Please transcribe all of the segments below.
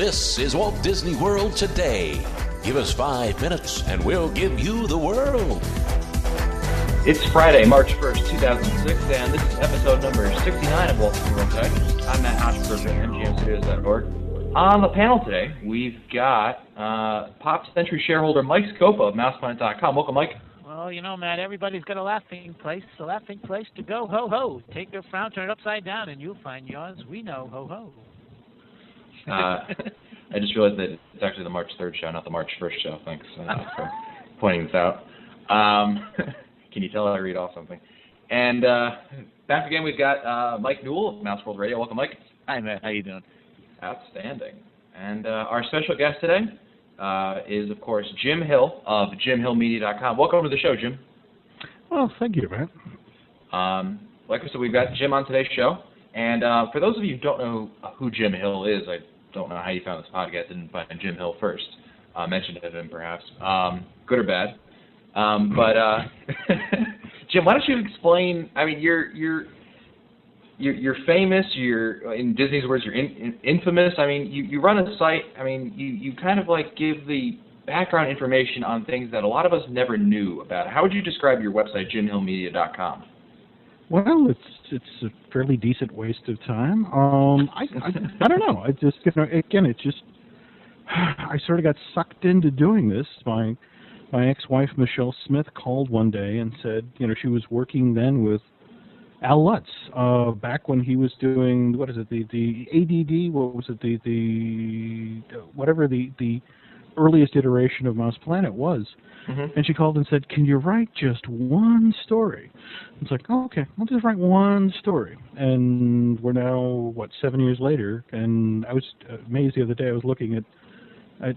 This is Walt Disney World Today. Give us 5 minutes and we'll give you the world. It's Friday, March 1st, 2006, and this is episode number 69 of Walt Disney World Today. I'm Matt Hochberg at MGMstudios.org. On the panel today, we've got Pop Century shareholder Mike Scopa of MousePlanet.com. Welcome, Mike. Well, you know, Matt, everybody's got a laughing place to go, ho-ho. Take your frown, turn it upside down, and you'll find yours. We know, ho-ho. I just realized that it's actually the March 3rd show, not the March 1st show. Thanks for pointing this out. Can you tell I read off something? And back again, we've got Mike Newell of Mouse World Radio. Welcome, Mike. Hi, Matt. How you doing? Outstanding. And our special guest today is, of course, Jim Hill of JimHillMedia.com. Welcome to the show, Jim. Well, thank you, Matt. Like I said, we've got Jim on today's show. And for those of you who don't know who Jim Hill is, I don't know how you found this podcast. Didn't find Jim Hill first. Mentioned it in perhaps. Good or bad. But Jim, why don't you explain? I mean, you're famous. You're, in Disney's words, you're infamous. I mean, you run a site. I mean, you kind of like give the background information on things that a lot of us never knew about. How would you describe your website, JimHillMedia.com? Well, it's a fairly decent waste of time. I don't know. I just, again, it just, I sort of got sucked into doing this. My ex-wife, Michelle Smith, called one day and said, she was working then with Al Lutz, back when he was doing, what is it, the ADD, what was it, whatever the earliest iteration of Mouse Planet was. Mm-hmm. And she called and said, can you write just one story? It's like, oh, okay, I'll just write one story. And we're now, 7 years later, and I was amazed the other day, I was looking at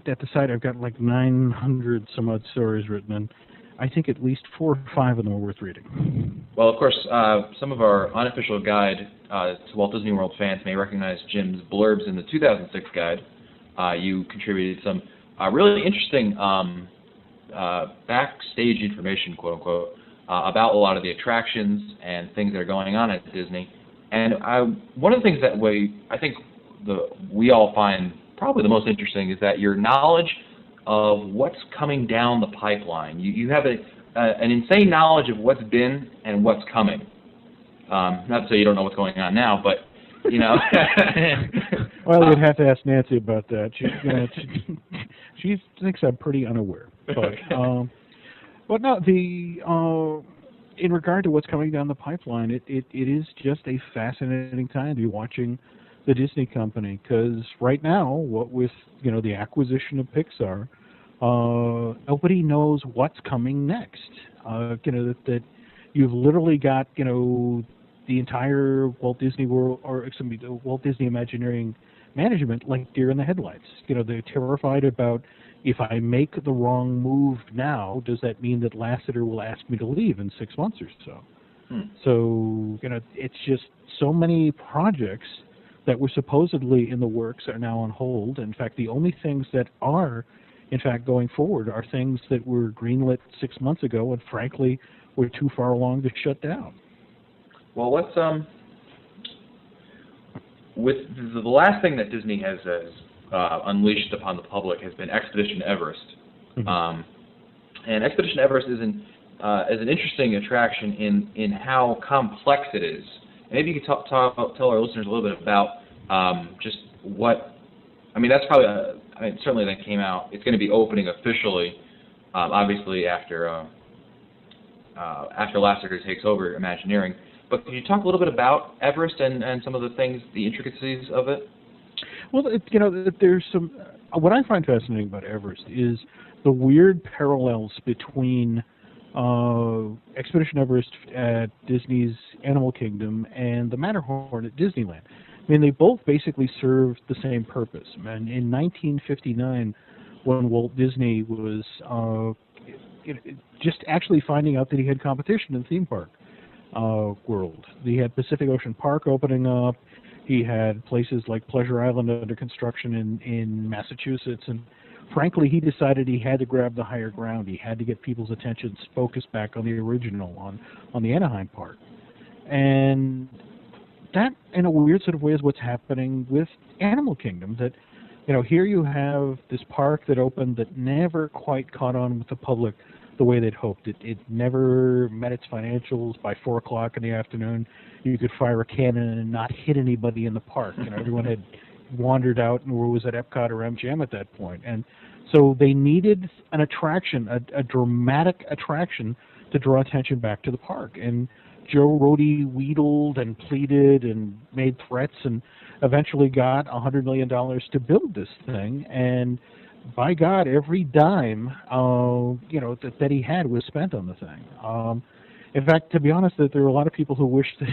the site, I've got like 900 some odd stories written, and I think at least 4 or 5 of them are worth reading. Well, of course, some of our unofficial guide to Walt Disney World fans may recognize Jim's blurbs in the 2006 guide. You contributed some really interesting backstage information, quote unquote, about a lot of the attractions and things that are going on at Disney. And one of the things that I think we all find probably the most interesting is that your knowledge of what's coming down the pipeline. You have an insane knowledge of what's been and what's coming. Not to say you don't know what's going on now, but Well, you'd have to ask Nancy about that. She thinks I'm pretty unaware. But no, in regard to what's coming down the pipeline, it is just a fascinating time to be watching the Disney company, because right now, what with the acquisition of Pixar, nobody knows what's coming next. That you've literally got the entire Walt Disney World, or the Walt Disney Imagineering management like deer in the headlights. They're terrified about, if I make the wrong move now, does that mean that Lasseter will ask me to leave in 6 months or so? So it's just so many projects that were supposedly in the works are now on hold. In fact, the only things that are, in fact, going forward are things that were greenlit 6 months ago and, frankly, were too far along to shut down. Well, let's with the last thing that Disney has unleashed upon the public has been Expedition Everest. Mm-hmm. And Expedition Everest is an interesting attraction in how complex it is. Maybe you could tell our listeners a little bit about just what. I mean, that's probably. Certainly that came out. It's going to be opening officially, obviously after Lasseter takes over Imagineering. But can you talk a little bit about Everest and some of the things, the intricacies of it? Well, there's some. What I find fascinating about Everest is the weird parallels between Expedition Everest at Disney's Animal Kingdom and the Matterhorn at Disneyland. I mean, they both basically served the same purpose. And in 1959, when Walt Disney was just actually finding out that he had competition in the theme park world, he had Pacific Ocean Park opening up. He had places like Pleasure Island under construction in Massachusetts, and frankly, he decided he had to grab the higher ground. He had to get people's attention focused back on the original, on the Anaheim part. And that, in a weird sort of way, is what's happening with Animal Kingdom, that here you have this park that opened that never quite caught on with the public the way they'd hoped. It never met its financials. By 4 o'clock in the afternoon, you could fire a cannon and not hit anybody in the park. Everyone had wandered out and was at Epcot or MGM at that point. And so they needed an attraction, a dramatic attraction to draw attention back to the park. And Joe Rohde wheedled and pleaded and made threats and eventually got $100 million to build this thing. And by God, every dime, that he had was spent on the thing. In fact, to be honest, that there are a lot of people who wish that,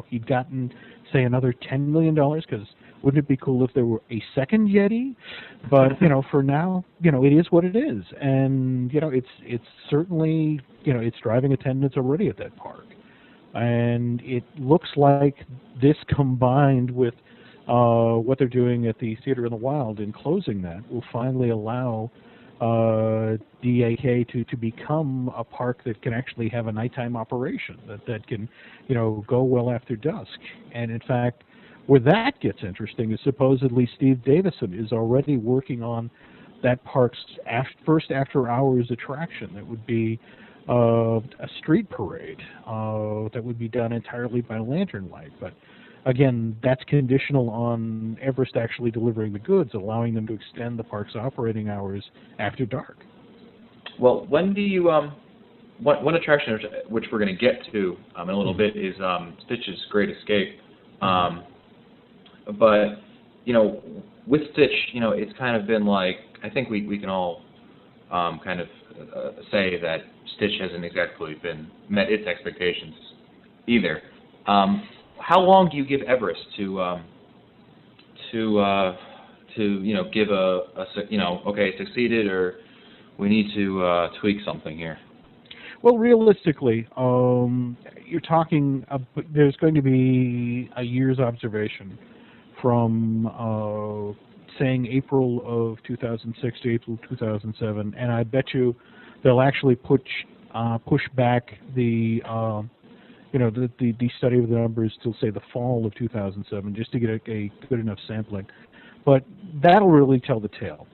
he'd gotten, say, another $10 million, because wouldn't it be cool if there were a second Yeti? But, for now, it is what it is. And, it's certainly, it's driving attendance already at that park. And it looks like this combined with what they're doing at the Theater in the Wild in closing that will finally allow DAK to become a park that can actually have a nighttime operation, that can, go well after dusk. And in fact, where that gets interesting is supposedly Steve Davison is already working on that park's first after-hours attraction. That would be a street parade that would be done entirely by lantern light. But again, that's conditional on Everest actually delivering the goods, allowing them to extend the park's operating hours after dark. Well, when do you one attraction which we're going to get to in a little bit is Stitch's Great Escape. But with Stitch, it's kind of been like, I think we can all kind of say that Stitch hasn't exactly met its expectations either. How long do you give Everest to give okay, it succeeded, or we need to tweak something here? Well, realistically, you're talking. There's going to be a year's observation from saying April of 2006 to April 2007, and I bet you they'll actually push back the study of the numbers till, say, the fall of 2007, just to get a good enough sampling. But that'll really tell the tale,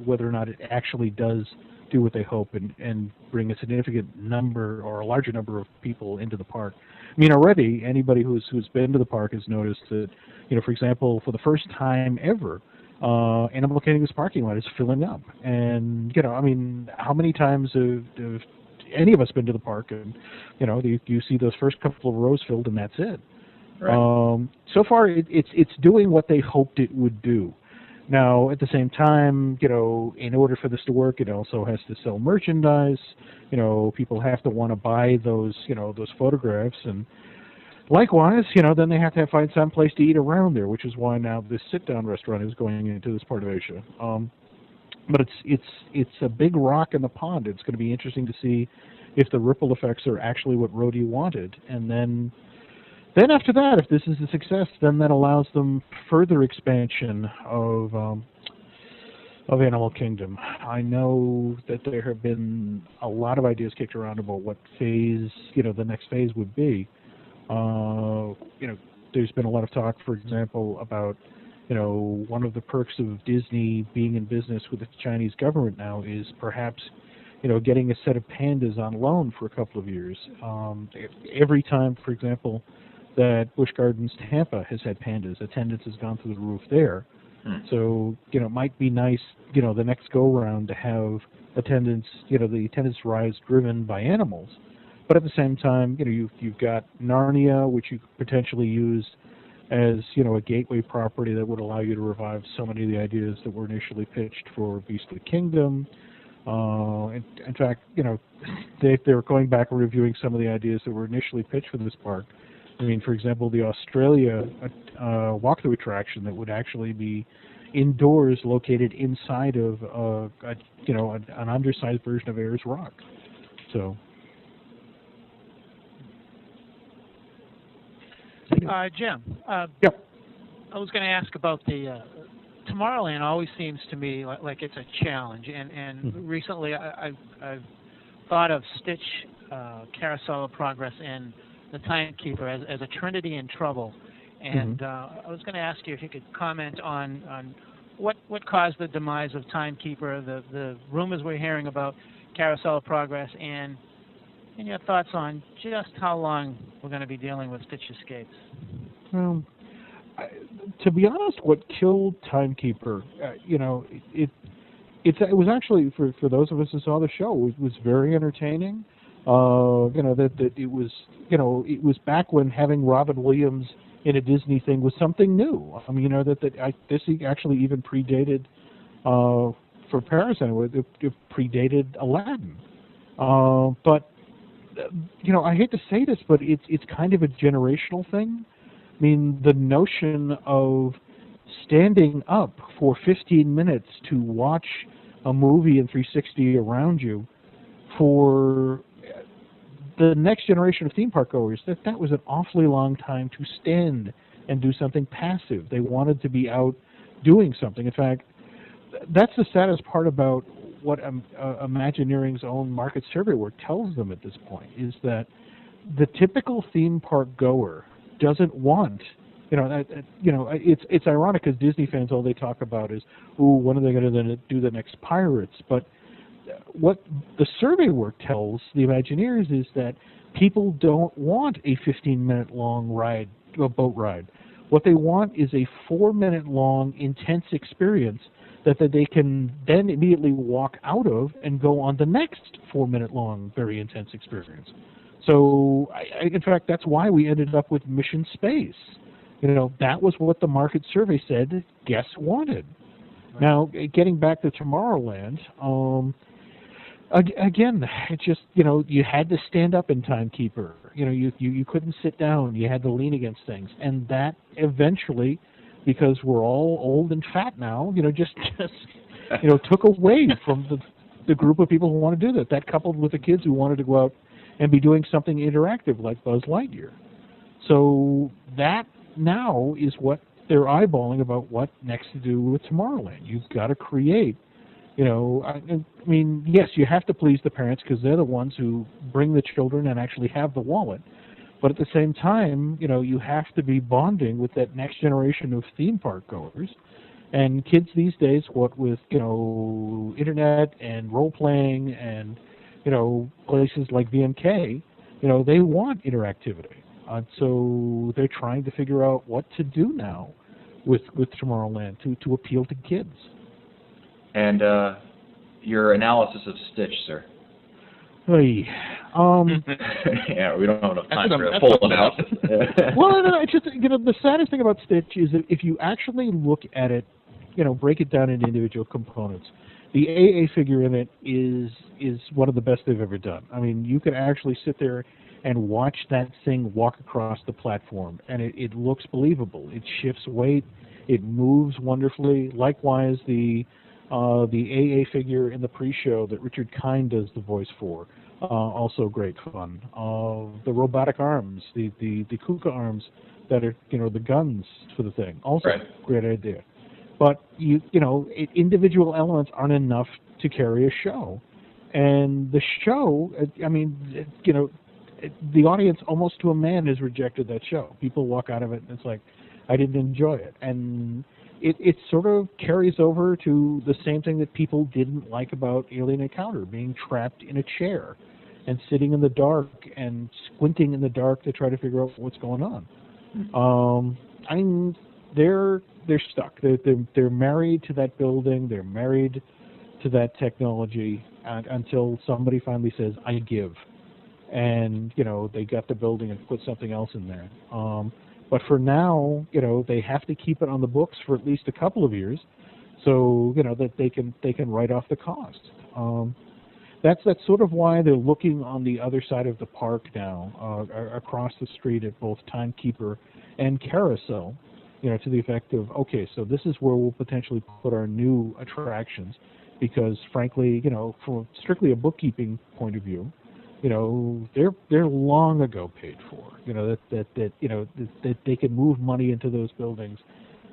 whether or not it actually does do what they hope and bring a significant number or a larger number of people into the park. I mean, already anybody who's been to the park has noticed that, for example, for the first time ever, Animal Kingdom's parking lot is filling up. And, how many times have any of us been to the park and, you see those first couple of rows filled and that's it. Right. So far, it's doing what they hoped it would do. Now, at the same time, in order for this to work, it also has to sell merchandise. People have to want to buy those photographs, and likewise, then they have to find some place to eat around there, which is why now this sit-down restaurant is going into this part of Asia. But it's a big rock in the pond. It's going to be interesting to see if the ripple effects are actually what Rohde wanted, and then after that, if this is a success, then that allows them further expansion of Animal Kingdom. I know that there have been a lot of ideas kicked around about what phase, the next phase would be. There's been a lot of talk, for example, about, one of the perks of Disney being in business with the Chinese government now is perhaps, getting a set of pandas on loan for a couple of years. Every time, for example, that Busch Gardens Tampa has had pandas, attendance has gone through the roof there. So, it might be nice, the next go-round to have attendance, the attendance rise driven by animals. But at the same time, you've got Narnia, which you could potentially use as, a gateway property that would allow you to revive so many of the ideas that were initially pitched for Beast of the Kingdom. In fact, they're going back and reviewing some of the ideas that were initially pitched for this park. I mean, for example, the Australia walkthrough attraction that would actually be indoors, located inside of an undersized version of Ayers Rock. So, Jim. Yep. I was going to ask about the Tomorrowland. Always seems to me like it's a challenge, and recently I've thought of Stitch, Carousel of Progress, and the Timekeeper as a trinity in trouble. And I was going to ask you if you could comment on what caused the demise of Timekeeper, the rumors we're hearing about Carousel of Progress, and your thoughts on just how long we're going to be dealing with Stitch Escapes? Well, to be honest, what killed Timekeeper, it was actually, for those of us who saw the show, it was very entertaining. That it was back when having Robin Williams in a Disney thing was something new. I mean, this actually even predated, for Paris anyway, it predated Aladdin. But I hate to say this, but it's kind of a generational thing. I mean, the notion of standing up for 15 minutes to watch a movie in 360 around you for the next generation of theme park goers, that was an awfully long time to stand and do something passive. They wanted to be out doing something. In fact, that's the saddest part about what Imagineering's own market survey work tells them at this point, is that the typical theme park goer doesn't want, it's ironic because Disney fans, all they talk about is, when are they going to do the next Pirates? But what the survey work tells the Imagineers is that people don't want a 15-minute long ride, a boat ride. What they want is a 4-minute long intense experience that they can then immediately walk out of and go on the next 4-minute long very intense experience. So, in fact, that's why we ended up with Mission Space. That was what the market survey said guests wanted. Right. Now, getting back to Tomorrowland, again, it's just, you had to stand up in Timekeeper. You couldn't sit down. You had to lean against things. And that eventually, because we're all old and fat now, just took away from the group of people who want to do that. That coupled with the kids who wanted to go out and be doing something interactive like Buzz Lightyear. So that now is what they're eyeballing about what next to do with Tomorrowland. You've got to create, I mean, yes, you have to please the parents because they're the ones who bring the children and actually have the wallet. But at the same time, you have to be bonding with that next generation of theme park goers. And kids these days, what with, internet and role-playing and, places like VMK, they want interactivity. So they're trying to figure out what to do now with Tomorrowland to appeal to kids. And your analysis of Stitch, sir? Hey, yeah, we don't have enough time to pull it out. Well, no, it's just, the saddest thing about Stitch is that if you actually look at it, break it down into individual components, the AA figure in it is one of the best they've ever done. I mean, you can actually sit there and watch that thing walk across the platform, and it looks believable. It shifts weight, it moves wonderfully. Likewise, the AA figure in the pre-show that Richard Kind does the voice for, also great fun. The robotic arms, the KUKA arms that are the guns for the thing, also great idea. But individual elements aren't enough to carry a show, and the show, I mean, the audience almost to a man has rejected that show. People walk out of it and it's like, I didn't enjoy it, and it sort of carries over to the same thing that people didn't like about Alien Encounter, being trapped in a chair and sitting in the dark and squinting in the dark to try to figure out what's going on. I mean, they're stuck. They're married to that building. They're married to that technology until somebody finally says, I give. And, they got the building and put something else in there. But for now, they have to keep it on the books for at least a couple of years, so that they can write off the cost. That's sort of why they're looking on the other side of the park now, across the street at both Timekeeper and Carousel, to the effect of, okay, so this is where we'll potentially put our new attractions, because frankly, from strictly a bookkeeping point of view, they're long ago paid for. That they can move money into those buildings,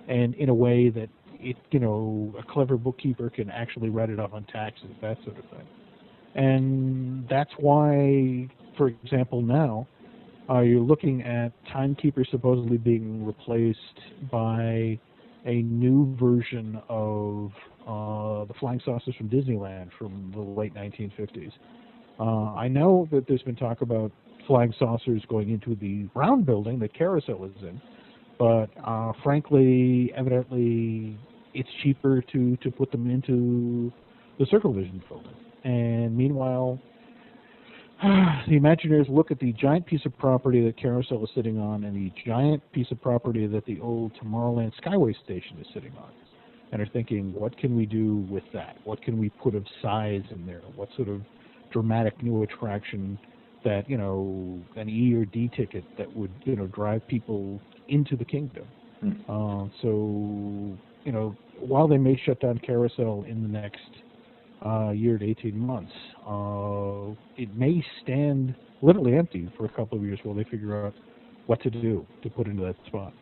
and in a way that a clever bookkeeper can actually write it off on taxes, that sort of thing. And that's why, for example, now you're looking at Timekeeper supposedly being replaced by a new version of the flying saucers from Disneyland from the late 1950s. I know that there's been talk about flying saucers going into the round building that Carousel is in, but frankly, evidently, it's cheaper to put them into the Circle Vision building. And meanwhile, the Imagineers look at the giant piece of property that Carousel is sitting on and the giant piece of property that the old Tomorrowland Skyway Station is sitting on, and are thinking, what can we do with that? What can we put of size in there? What sort of dramatic new attraction that, an E or D ticket that would, drive people into the kingdom? So, while they may shut down Carousel in the next year to 18 months, it may stand literally empty for a couple of years while they figure out what to do to put into that spot.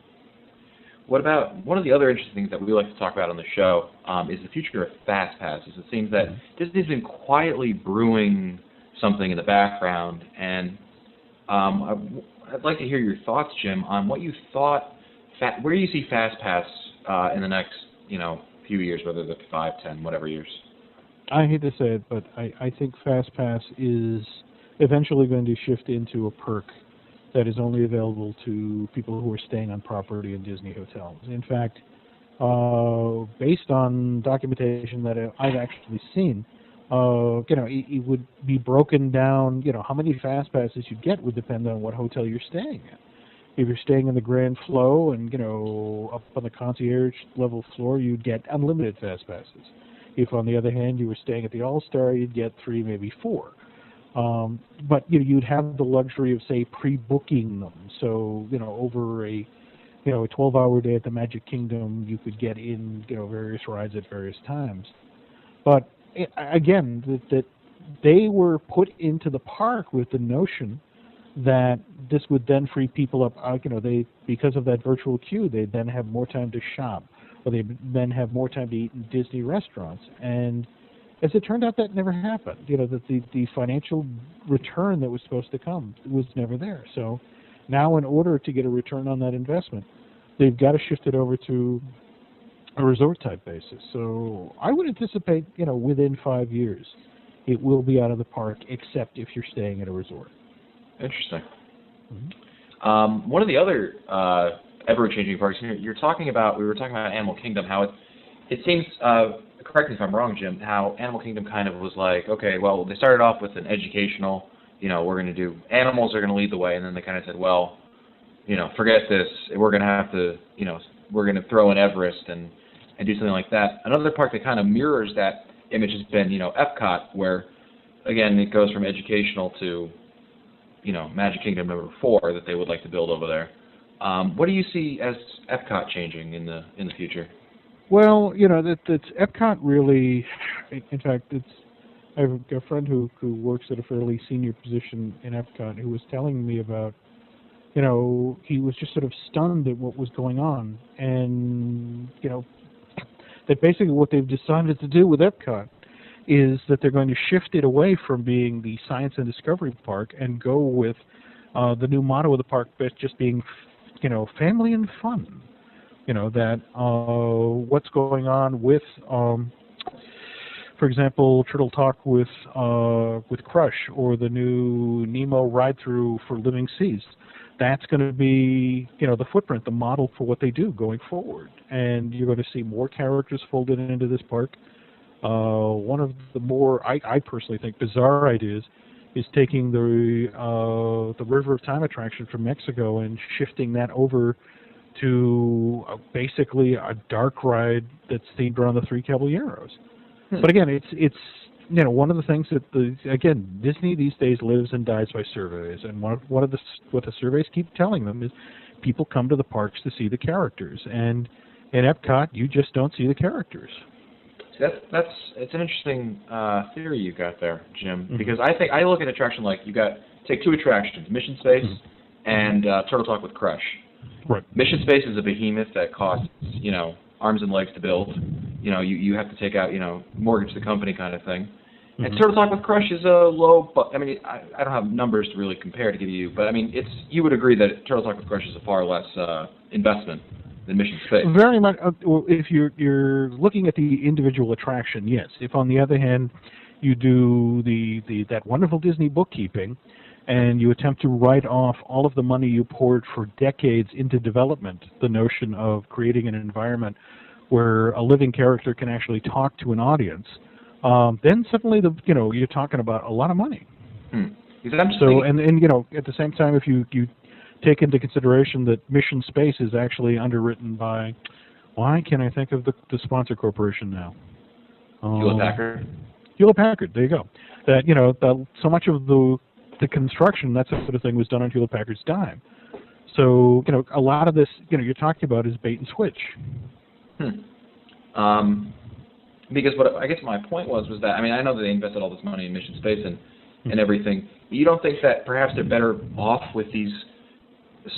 What about one of the other interesting things that we like to talk about on the show is the future of fast passes. It seems that Disney's been quietly brewing something in the background, and I'd like to hear your thoughts, Jim, on what you thought. Where do you see fast pass in the next few years, whether they're 5, 10, whatever years? I hate to say it, but I think FastPass is eventually going to shift into a perk that is only available to people who are staying on property in Disney hotels. In fact, based on documentation that I've actually seen, it would be broken down. How many FastPasses you get would depend on what hotel you're staying at. If you're staying in the Grand Flow and up on the concierge level floor, you'd get unlimited FastPasses. If, on the other hand, you were staying at the All-Star, you'd get 3, maybe 4. But you'd have the luxury of, say, pre-booking them. So, over a 12-hour day at the Magic Kingdom, you could get in, various rides at various times. But again, that they were put into the park with the notion that this would then free people up. Because of that virtual queue, they'd then have more time to shop, or they then have more time to eat in Disney restaurants. And as it turned out, that never happened. That the financial return that was supposed to come was never there. So now, in order to get a return on that investment, they've got to shift it over to a resort-type basis. So I would anticipate, within 5 years, it will be out of the park, except if you're staying at a resort. Interesting. Mm-hmm. One of the other ever-changing parks, we were talking about Animal Kingdom, how it seems, correct me if I'm wrong, Jim, how Animal Kingdom kind of was like, okay, well, they started off with an educational, we're going to do, animals are going to lead the way, and then they kind of said, well, forget this, we're going to have to, we're going to throw in Everest and do something like that. Another park that kind of mirrors that image has been, Epcot, where, again, it goes from educational to, Magic Kingdom number 4 that they would like to build over there. What do you see as Epcot changing in the future? Well, that's Epcot really. In fact, I have a friend who works at a fairly senior position in Epcot who was telling me about. He was just sort of stunned at what was going on, and that basically what they've decided to do with Epcot is that they're going to shift it away from being the science and discovery park and go with the new motto of the park, just being, family and fun. That what's going on with, for example, Turtle Talk with Crush, or the new Nemo ride-through for Living Seas. That's going to be, the footprint, the model for what they do going forward. And you're going to see more characters folded into this park. One of the more, I personally think, bizarre ideas is taking the River of Time attraction from Mexico and shifting that over to basically a dark ride that's themed around the Three Caballeros. But again, it's one of the things that Disney these days lives and dies by surveys, and what the surveys keep telling them is people come to the parks to see the characters, and in Epcot you just don't see the characters. It's an interesting theory you got there, Jim, because I look at an attraction like take 2 attractions, Mission Space and Turtle Talk with Crush. Right. Mission Space is a behemoth that costs, arms and legs to build. You have to take out, mortgage the company kind of thing. And Turtle Talk with Crush is a low, I don't have numbers to really compare to give you, but you would agree that Turtle Talk with Crush is a far less investment than Mission Space. Very much. Well, if you're looking at the individual attraction, yes. If on the other hand, you do that wonderful Disney bookkeeping, and you attempt to write off all of the money you poured for decades into development, the notion of creating an environment where a living character can actually talk to an audience, then suddenly you're talking about a lot of money. Because I'm just So thinking, and at the same time, if you take into consideration that Mission Space is actually underwritten by, why can't I think of the sponsor corporation now? Hewlett-Packard. Hewlett-Packard. There you go. That so much of the construction, that sort of thing, was done on Hewlett-Packard's dime. So a lot of this you're talking about is bait and switch. Because what I guess my point was that, I mean, I know that they invested all this money in Mission Space and everything. You don't think that perhaps they're better off with these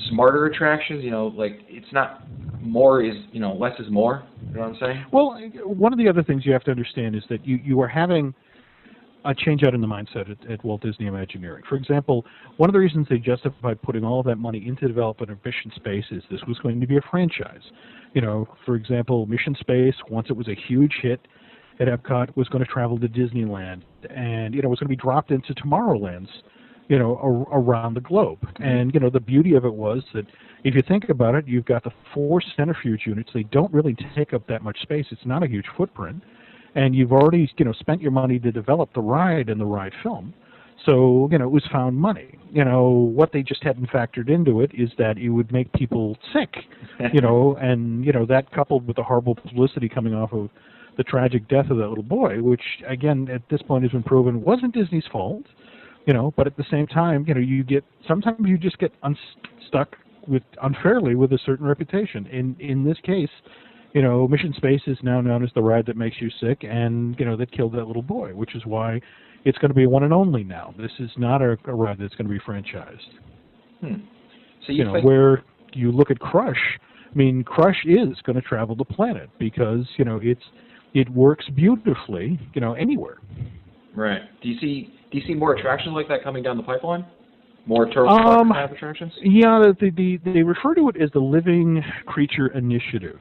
smarter attractions? Like, it's not more is, less is more. You know what I'm saying? Well, one of the other things you have to understand is that you are having a change out in the mindset at Walt Disney Imagineering. For example, one of the reasons they justified putting all of that money into development of Mission Space is this was going to be a franchise. For example, Mission Space, once it was a huge hit at Epcot, was going to travel to Disneyland, and was going to be dropped into Tomorrowlands, around the globe. And the beauty of it was that if you think about it, you've got the 4 centrifuge units. They don't really take up that much space. It's not a huge footprint. And you've already, spent your money to develop the ride and the ride film. So, it was found money. What they just hadn't factored into it is that it would make people sick, and, that coupled with the horrible publicity coming off of the tragic death of that little boy, which, again, at this point has been proven wasn't Disney's fault, but at the same time, sometimes you just get unstuck unfairly with a certain reputation. In this case, Mission Space is now known as the ride that makes you sick, and that killed that little boy, which is why it's going to be one and only now. This is not a ride that's going to be franchised. So you think, where you look at Crush, I mean, Crush is going to travel the planet because it works beautifully, anywhere. Right. Do you see more attractions like that coming down the pipeline? More Turtles Park kind of attractions? Yeah, they refer to it as the Living Creature Initiative.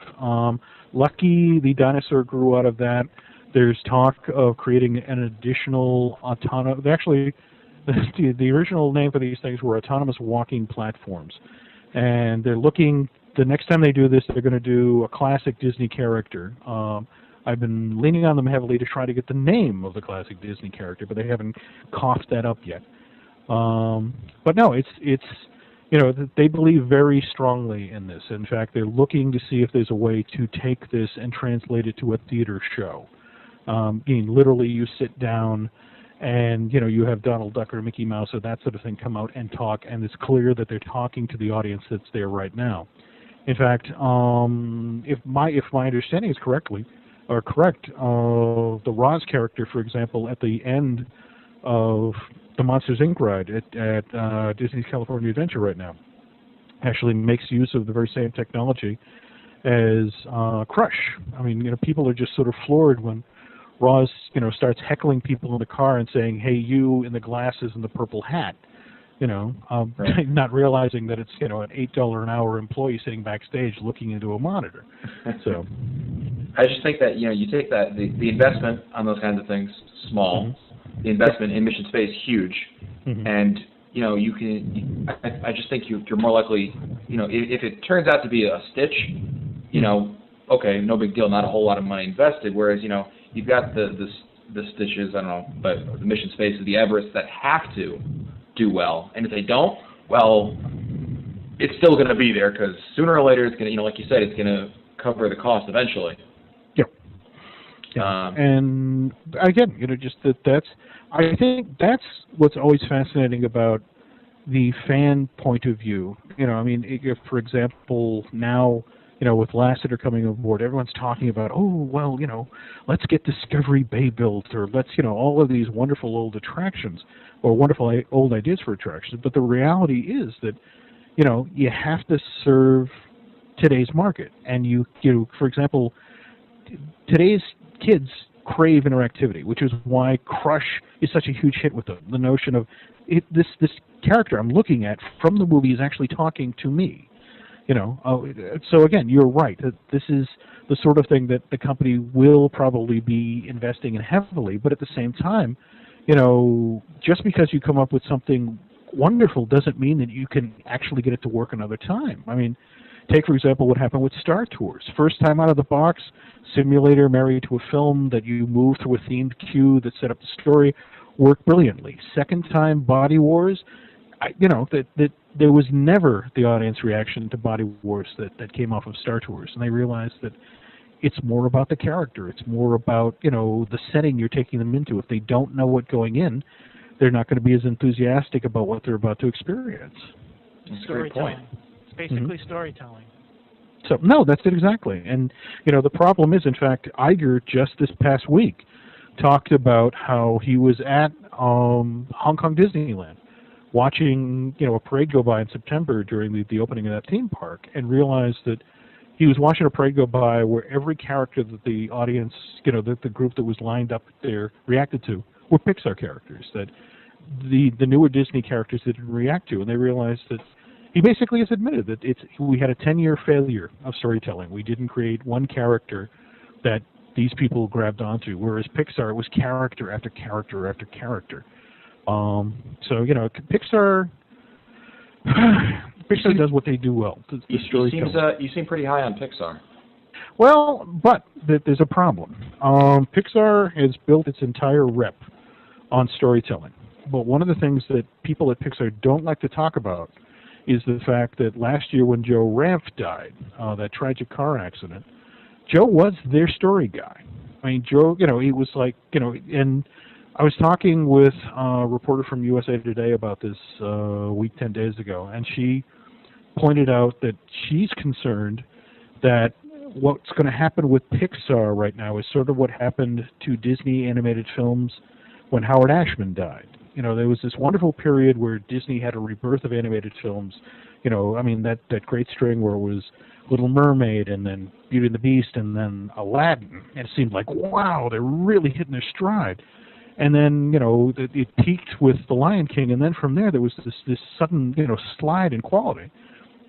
Lucky the dinosaur grew out of that. There's talk of creating an additional autonomous. Actually, the original name for these things were autonomous walking platforms, and they're looking. The next time they do this, they're going to do a classic Disney character. I've been leaning on them heavily to try to get the name of the classic Disney character, but they haven't coughed that up yet. But no, it's they believe very strongly in this. In fact, they're looking to see if there's a way to take this and translate it to a theater show. Literally, you sit down and you have Donald Duck or Mickey Mouse or that sort of thing come out and talk, and it's clear that they're talking to the audience that's there right now. In fact, if my understanding is correct, the Roz character, for example, at the end of the Monsters, Inc. ride at Disney's California Adventure right now actually makes use of the very same technology as Crush. I mean, people are just sort of floored when Roz, starts heckling people in the car and saying, "Hey, you in the glasses and the purple hat," Right. not realizing that it's, an $8 an hour employee sitting backstage looking into a monitor. So I just think that, you take that, the investment on those kinds of things, small. The investment in Mission Space, huge. And, you can, I just think you're more likely, if it turns out to be a Stitch, okay, no big deal, not a whole lot of money invested. Whereas, you've got the Stitches, I don't know, but the Mission Spaces, the Everests that have to do well. And if they don't, well, it's still going to be there because sooner or later it's going to, like you said, it's going to cover the cost eventually. Yeah. And again, I think that's what's always fascinating about the fan point of view. If, for example, now, with Lasseter coming aboard, everyone's talking about, let's get Discovery Bay built, or let's, all of these wonderful old attractions, or wonderful old ideas for attractions. But the reality is that, you have to serve today's market. And for example, today's kids crave interactivity, which is why Crush is such a huge hit with them. The notion of this character I'm looking at from the movie is actually talking to me. So again, you're right. This is the sort of thing that the company will probably be investing in heavily. But at the same time, just because you come up with something wonderful doesn't mean that you can actually get it to work another time. I mean, take, for example, what happened with Star Tours. First time out of the box, simulator married to a film that you move through a themed queue that set up the story, worked brilliantly. Second time, Body Wars, that there was never the audience reaction to Body Wars that came off of Star Tours. And they realized that it's more about the character. It's more about, the setting you're taking them into. If they don't know what going in, they're not going to be as enthusiastic about what they're about to experience. That's a great point. It's basically storytelling. So, no, that's it exactly. And, the problem is, in fact, Iger just this past week talked about how he was at Hong Kong Disneyland watching, a parade go by in September during the opening of that theme park, and realized that he was watching a parade go by where every character that the audience, the group that was lined up there reacted to were Pixar characters that the newer Disney characters didn't react to. And they realized that he basically has admitted that we had a 10-year failure of storytelling. We didn't create one character that these people grabbed onto, whereas Pixar was character after character after character. So, Pixar does what they do well. The storytelling. You seem pretty high on Pixar. Well, but there's a problem. Pixar has built its entire rep on storytelling. But one of the things that people at Pixar don't like to talk about is the fact that last year when Joe Ranft died, that tragic car accident, Joe was their story guy. I mean, Joe, he was like, and I was talking with a reporter from USA Today about this a week, 10 days ago, and she pointed out that she's concerned that what's going to happen with Pixar right now is sort of what happened to Disney animated films when Howard Ashman died. There was this wonderful period where Disney had a rebirth of animated films. That great string where it was Little Mermaid and then Beauty and the Beast and then Aladdin. And it seemed like, wow, they're really hitting their stride. And then, it peaked with The Lion King, and then from there was this sudden, slide in quality.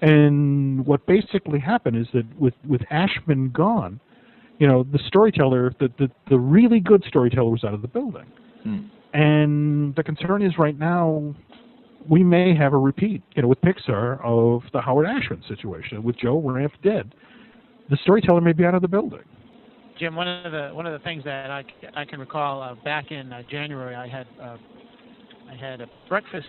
And what basically happened is that with Ashman gone, the storyteller, the really good storyteller was out of the building. And the concern is right now we may have a repeat, with Pixar of the Howard Ashman situation. With Joe Ranft dead, the storyteller may be out of the building. Jim, one of the things that I can recall back in January, I had a breakfast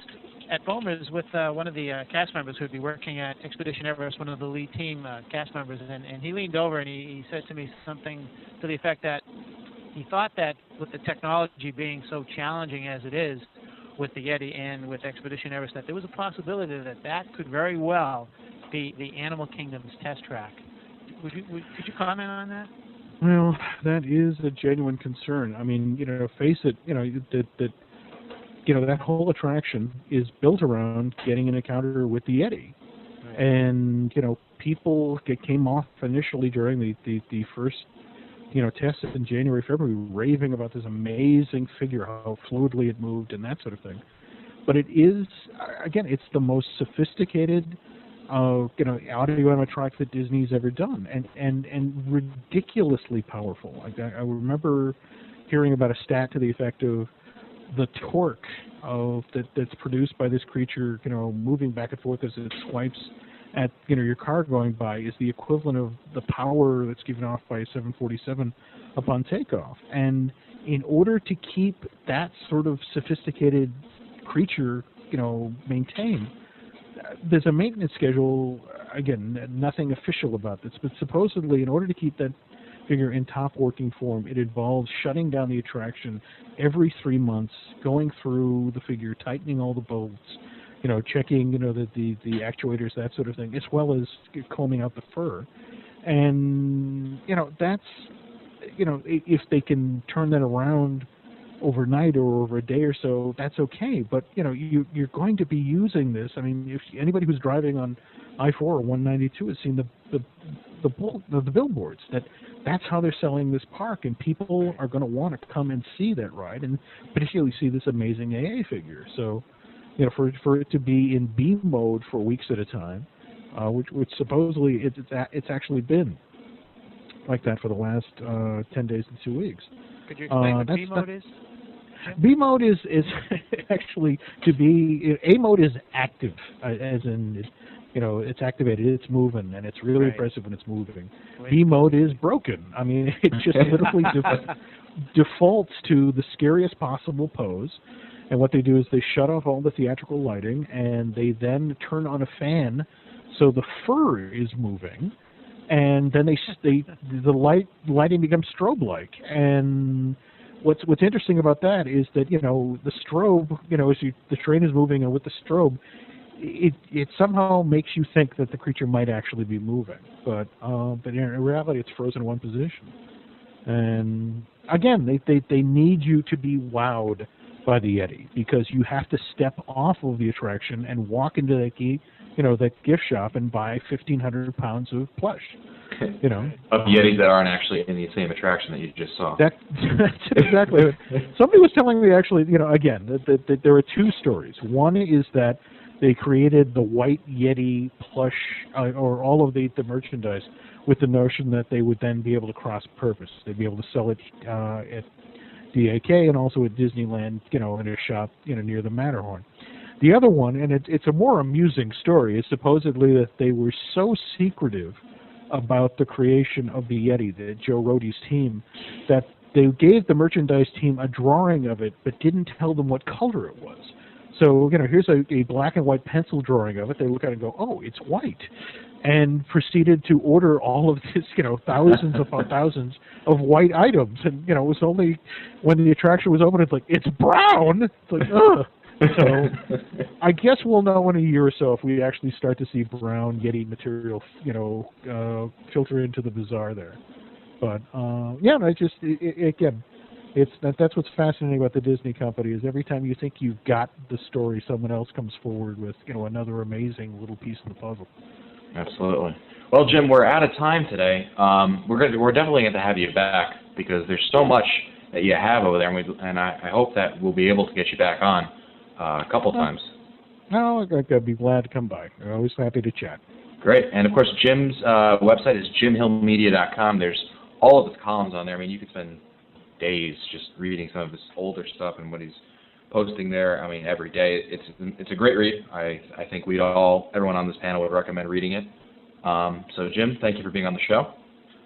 at Bomer's with one of the cast members who would be working at Expedition Everest, one of the lead team cast members, and he leaned over and he said to me something to the effect that he thought that with the technology being so challenging as it is with the Yeti and with Expedition Everest, that there was a possibility that could very well be the Animal Kingdom's test track. Could you comment on that? Well, that is a genuine concern. I mean, face it, that whole attraction is built around getting an encounter with the Yeti. Right. And, people came off initially during the first, tests in January, February, raving about this amazing figure, how fluidly it moved and that sort of thing. But it is, again, it's the most sophisticated audio animatronic that Disney's ever done, and ridiculously powerful. Like I remember hearing about a stat to the effect of the torque that's produced by this creature, moving back and forth as it swipes at your car going by, is the equivalent of the power that's given off by a 747 upon takeoff. And in order to keep that sort of sophisticated creature, maintained, there's a maintenance schedule. Again, nothing official about this, but supposedly in order to keep that figure in top working form, it involves shutting down the attraction every 3 months, going through the figure, tightening all the bolts, checking, the actuators, that sort of thing, as well as combing out the fur. And, that's, if they can turn that around overnight or over a day or so, that's okay. But, you're going to be using this. I mean, if anybody who's driving on I-4 or 192 has seen the billboards, that's how they're selling this park, and people are going to want to come and see that ride, and particularly see this amazing AA figure. So, for it to be in B mode for weeks at a time, which supposedly it's actually been like that for the last 10 days and 2 weeks. Could you explain what B mode is? B mode is actually A mode is active, as in it's activated, it's moving, and it's really impressive when it's moving. B mode is broken. I mean, it just literally defaults to the scariest possible pose, and what they do is they shut off all the theatrical lighting, and they then turn on a fan so the fur is moving, and then the lighting becomes strobe-like. And what's interesting about that is that the strobe, as the train is moving, and with the strobe, it somehow makes you think that the creature might actually be moving, but in reality it's frozen in one position. And again, they need you to be wowed by the Yeti, because you have to step off of the attraction and walk into that gift shop and buy 1,500 pounds of plush. Of Yetis that aren't actually in the same attraction that you just saw. That's exactly it. Somebody was telling me actually, again, that there are two stories. One is that they created the white Yeti plush, or all of the merchandise, with the notion that they would then be able to cross-purpose. They'd be able to sell it at DAK and also at Disneyland, in a shop, near the Matterhorn. The other one, and it's a more amusing story, is supposedly that they were so secretive about the creation of the Yeti, the Joe Rohde's team, that they gave the merchandise team a drawing of it, but didn't tell them what color it was. So, here's a black and white pencil drawing of it. They look at it and go, oh, it's white. And proceeded to order all of this, thousands upon thousands of white items. And, it was only when the attraction was open, it's like, it's brown! It's like, ugh! So, I guess we'll know in a year or so if we actually start to see brown Yeti material, filter into the bazaar there. But, again, that's what's fascinating about the Disney company, is every time you think you've got the story, someone else comes forward with another amazing little piece of the puzzle. Absolutely. Well, Jim, we're out of time today. We're definitely going to have you back, because there's so much that you have over there, and I hope that we'll be able to get you back on a couple times. No, I'd be glad to come by. I'm always happy to chat. Great. And of course, Jim's website is jimhillmedia.com. There's all of his columns on there. I mean, you could spend days just reading some of his older stuff and what he's posting there. I mean, every day. It's a great read. I think everyone on this panel would recommend reading it. So, Jim, thank you for being on the show.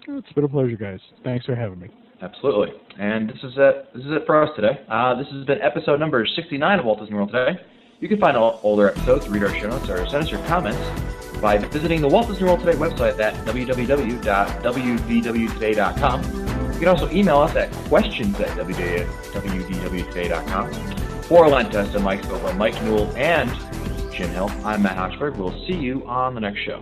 It's been a pleasure, guys. Thanks for having me. Absolutely. And this is it for us today. This has been episode number 69 of Walt Disney World Today. You can find all older episodes, read our show notes, or send us your comments by visiting the Walt Disney World Today website at www.wdwtoday.com. You can also email us at questions@wdwtoday.com, or line to us to Mike Newell and Jim Hill. I'm Matt Hochberg. We'll see you on the next show.